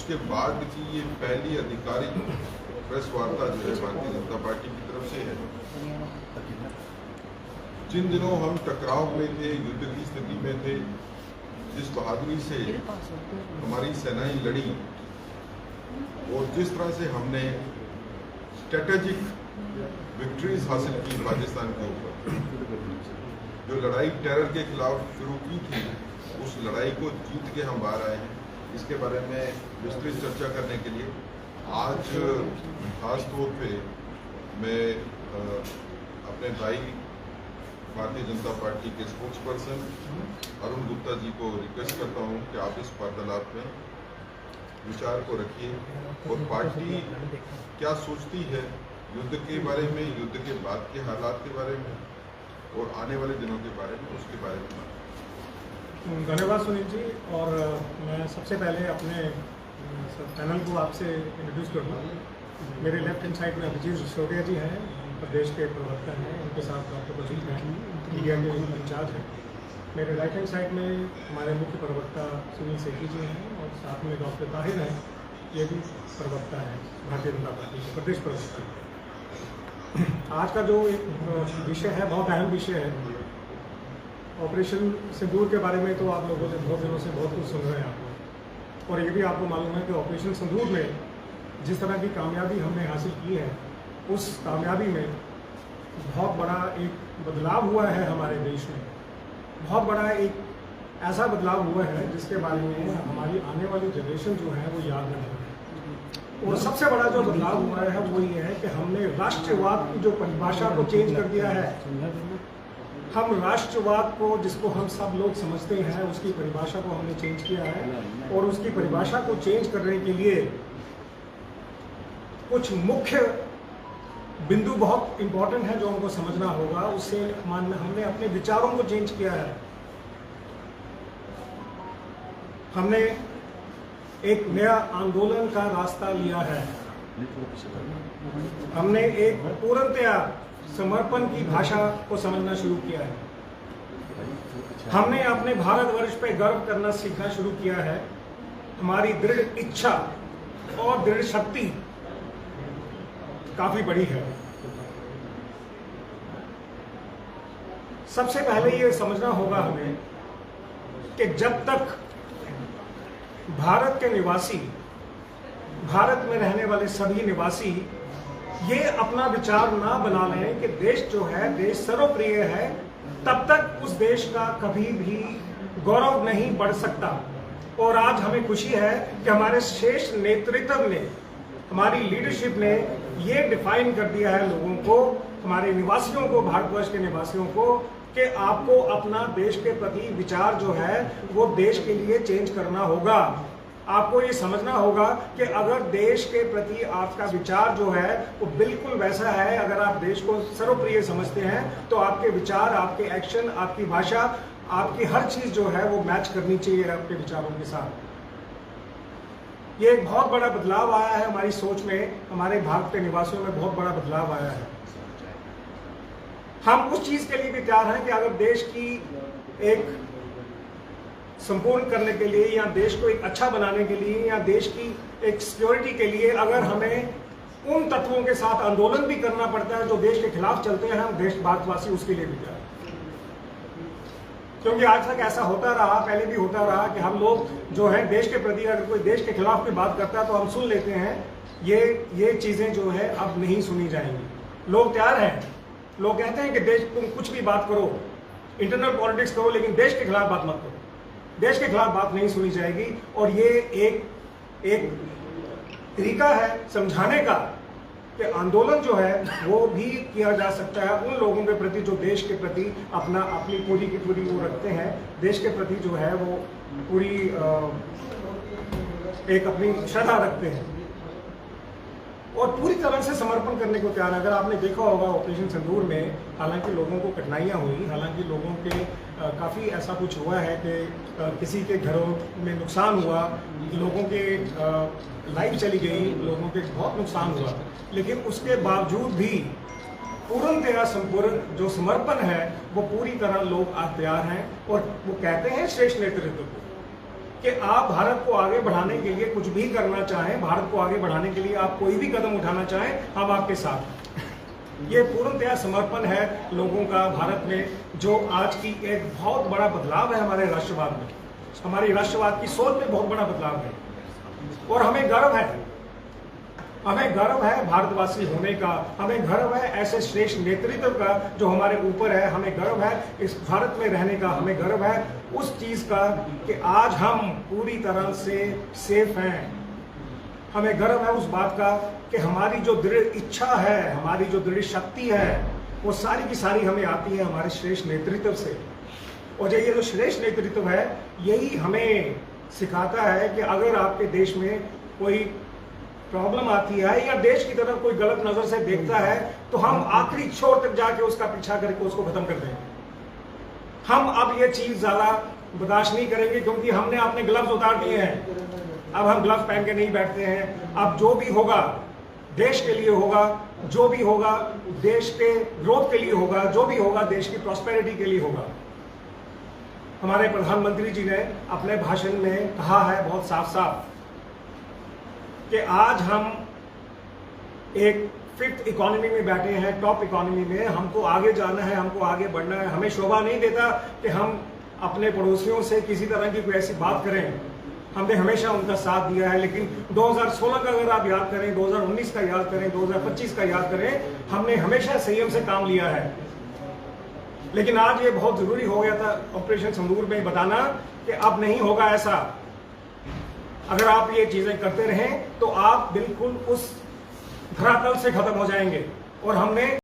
उसके बाद की ये पहली आधिकारिक प्रेस वार्ता जो है भारतीय जनता पार्टी की तरफ से है। जिन दिनों हम टकराव में थे, युद्ध की स्थिति में थे, जिस बहादुरी से हमारी सेनाएं लड़ी और जिस तरह से हमने स्ट्रेटेजिक विक्ट्रीज हासिल की पाकिस्तान के ऊपर, जो लड़ाई टेरर के खिलाफ शुरू की थी, उस लड़ाई को जीत के हम बाहर आए हैं। इसके बारे में विस्तृत चर्चा करने के लिए आज खास तौर पे मैं अपने भाई भारतीय जनता पार्टी के स्पोक्स पर्सन अरुण गुप्ता जी को रिक्वेस्ट करता हूं कि आप इस वार्तालाप में विचार को रखिए और पार्टी क्या सोचती है युद्ध के बारे में, युद्ध के बाद के हालात के बारे में और आने वाले दिनों के बारे में, उसके बारे में। धन्यवाद सुनील जी। और मैं सबसे पहले अपने पैनल को आपसे इंट्रोड्यूस करूँ। मेरे लेफ्ट हैंड साइड में अभिजीत सिसोदिया जी हैं, प्रदेश के प्रवक्ता हैं, उनके साथ डॉक्टर प्रदीप हैं, मीडिया के इंचार्ज हैं। मेरे राइट हैंड साइड में हमारे मुख्य प्रवक्ता सुनील सेठी जी हैं और साथ में डॉक्टर ताहिर हैं, ये भी प्रवक्ता हैं भारतीय जनता पार्टी के प्रदेश प्रवक्ता। आज का जो एक विषय है, बहुत अहम विषय है। ऑपरेशन सिंदूर के बारे में तो आप लोगों ने बहुत दिनों से बहुत कुछ सुन रहे हैं आप लोग, और ये भी आपको मालूम है कि ऑपरेशन सिंदूर में जिस तरह की कामयाबी हमने हासिल की है, उस कामयाबी में बहुत बड़ा एक बदलाव हुआ है हमारे देश में। बहुत बड़ा एक ऐसा बदलाव हुआ है जिसके बारे में हमारी आने वाली जनरेशन जो है वो याद रखेगी। और सबसे बड़ा जो बदलाव हुआ है वो ये है कि हमने राष्ट्रवाद की जो परिभाषा को चेंज कर दिया है। हम राष्ट्रवाद को, जिसको हम सब लोग समझते हैं, उसकी परिभाषा को हमने चेंज किया है। और उसकी परिभाषा को चेंज करने के लिए कुछ मुख्य बिंदु बहुत इंपॉर्टेंट है जो हमको समझना होगा। उससे हमने अपने विचारों को चेंज किया है। हमने एक नया आंदोलन का रास्ता लिया है। हमने एक पूर्णतया समर्पण की भाषा को समझना शुरू किया है। हमने अपने भारतवर्ष पे गर्व करना सीखना शुरू किया है। हमारी दृढ़ इच्छा और दृढ़ शक्ति काफी बड़ी है। सबसे पहले ये समझना होगा हमें कि जब तक भारत के निवासी, भारत में रहने वाले सभी निवासी ये अपना विचार ना बना लें कि देश जो है देश सर्वप्रिय है, तब तक उस देश का कभी भी गौरव नहीं बढ़ सकता। और आज हमें खुशी है कि हमारे श्रेष्ठ नेतृत्व ने, हमारी लीडरशिप ने ये डिफाइन कर दिया है लोगों को, हमारे निवासियों को, भारतवर्ष के निवासियों को, कि आपको अपना देश के प्रति विचार जो है वो देश के लिए चेंज करना होगा। आपको ये समझना होगा कि अगर देश के प्रति आपका विचार जो है वो बिल्कुल वैसा है, अगर आप देश को सर्वप्रिय समझते हैं, तो आपके विचार, आपके एक्शन, आपकी भाषा, आपकी हर चीज जो है वो मैच करनी चाहिए आपके विचारों के साथ। ये एक बहुत बड़ा बदलाव आया है हमारी सोच में, हमारे भारत के निवासियों में बहुत बड़ा बदलाव आया है। हम उस चीज के लिए भी तैयार हैं कि अगर देश की एक संपूर्ण करने के लिए, या देश को एक अच्छा बनाने के लिए, या देश की एक सिक्योरिटी के लिए अगर हमें उन तत्वों के साथ आंदोलन भी करना पड़ता है जो देश के खिलाफ चलते हैं, हम देश भारतवासी उसके लिए भी तैयार हैं। क्योंकि आज तक ऐसा होता रहा, पहले भी होता रहा कि हम लोग जो है देश के प्रति, अगर कोई देश के खिलाफ भी बात करता है तो हम सुन लेते हैं। ये चीजें जो है अब नहीं सुनी जाएंगी। लोग तैयार हैं, लोग कहते हैं कि देश, तुम कुछ भी बात करो, इंटरनल पॉलिटिक्स करो, लेकिन देश के खिलाफ बात मत करो। देश के खिलाफ बात नहीं सुनी जाएगी। और ये एक तरीका है समझाने का कि आंदोलन जो है वो भी किया जा सकता है उन लोगों के प्रति जो देश के प्रति अपनी पूरी की पूरी वो रखते हैं, देश के प्रति जो है वो पूरी एक अपनी श्रद्धा रखते हैं और पूरी तरह से समर्पण करने को तैयार है। अगर आपने देखा होगा ऑपरेशन सिंदूर में, हालांकि लोगों को कठिनाइयां हुई, हालांकि लोगों के काफ़ी ऐसा कुछ हुआ है कि किसी के घरों में नुकसान हुआ, लोगों के लाइफ चली गई, लोगों के बहुत नुकसान हुआ, लेकिन उसके बावजूद भी पूर्णतया संपूर्ण जो समर्पण है वो पूरी तरह लोग आज तैयार हैं। और वो कहते हैं श्रेष्ठ नेतृत्व को कि आप भारत को आगे बढ़ाने के लिए कुछ भी करना चाहें, भारत को आगे बढ़ाने के लिए आप कोई भी कदम उठाना चाहें, हम आपके साथ हैं। ये पूर्णतया समर्पण है लोगों का भारत में, जो आज की एक बहुत बड़ा बदलाव है हमारे राष्ट्रवाद में, हमारी राष्ट्रवाद की सोच में बहुत बड़ा बदलाव है। और हमें गर्व है भारतवासी होने का, हमें गर्व है ऐसे श्रेष्ठ नेतृत्व का जो हमारे ऊपर है, हमें गर्व है इस भारत में रहने का, हमें गर्व है उस चीज का कि आज हम पूरी तरह से सेफ हैं। हमें गर्व है उस बात का कि हमारी जो दृढ़ इच्छा है, हमारी जो दृढ़ शक्ति है, वो सारी की सारी हमें आती है हमारे श्रेष्ठ नेतृत्व से। और ये जो श्रेष्ठ नेतृत्व है, यही हमें सिखाता है कि अगर आपके देश में कोई प्रॉब्लम आती है या देश की तरफ कोई गलत नजर से देखता है, तो हम आखिरी छोर तक जाके उसका पीछा करके उसको खत्म कर देंगे। हम अब ये चीज ज्यादा बर्दाश्त नहीं करेंगे, क्योंकि हमने अपने ग्लव्स उतार दिए हैं। अब हम ग्लव्स पहन के नहीं बैठते हैं। अब जो भी होगा देश के लिए होगा, जो भी होगा देश के ग्रोथ के लिए होगा, जो भी होगा देश की प्रॉस्पेरिटी के लिए होगा। हमारे प्रधानमंत्री जी ने अपने भाषण में कहा है बहुत साफ साफ कि आज हम एक फिफ्थ इकोनॉमी में बैठे हैं, टॉप इकोनॉमी में। हमको आगे जाना है, हमको आगे बढ़ना है। हमें शोभा नहीं देता कि हम अपने पड़ोसियों से किसी तरह की कोई ऐसी बात करें। हमने हमेशा उनका साथ दिया है, लेकिन 2016 का अगर आप याद करें, 2019 का याद करें, 2025 का याद करें, हमने हमेशा संयम से काम लिया है। लेकिन आज ये बहुत जरूरी हो गया था ऑपरेशन सिंदूर में बताना कि अब नहीं होगा ऐसा। अगर आप ये चीजें करते रहें तो आप बिल्कुल उस धरातल से खत्म हो जाएंगे। और हमने